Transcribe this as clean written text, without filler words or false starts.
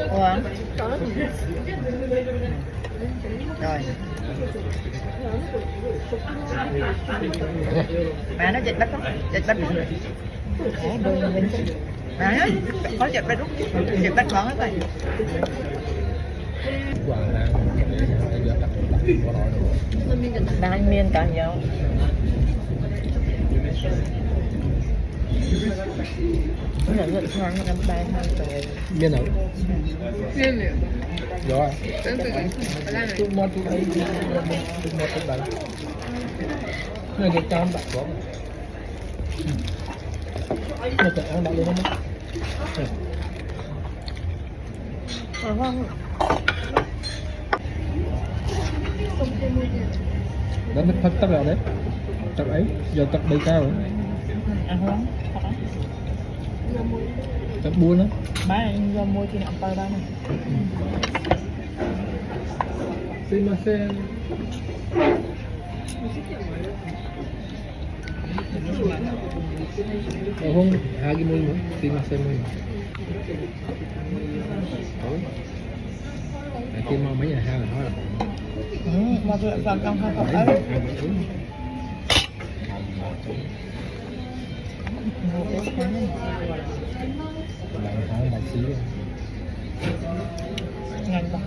Ủa? Rồi. Mẹ nó dịch bách không? Dịch bách không? Mẹ ơi, có dịch bách không? Dịch bách bóng hết rồi. Đang miên càng nhiều. Nó là rất ngon, nó bay hơn rồi. Miên nào? Miên miệng. Rồi. Tôi mua tôi lấy tôi mua tôi lấy. Này cái cam đặt đó. Nó tự ăn đặt luôn không? Không. Đó nó thật tắc rồi đấy. Tắc ấy, giờ tắc đầy cao rồi. Ăn không? Tắc buôn á. Má anh do mua trên ông đây này. Sumimasen. Không, hagi mui mà, sumimasen mui. Khi mà mấy nhà hàng là nói là Mà tôi lại vào trong hai phòng ấy. bạn hỏi bạn xí Ngành bạc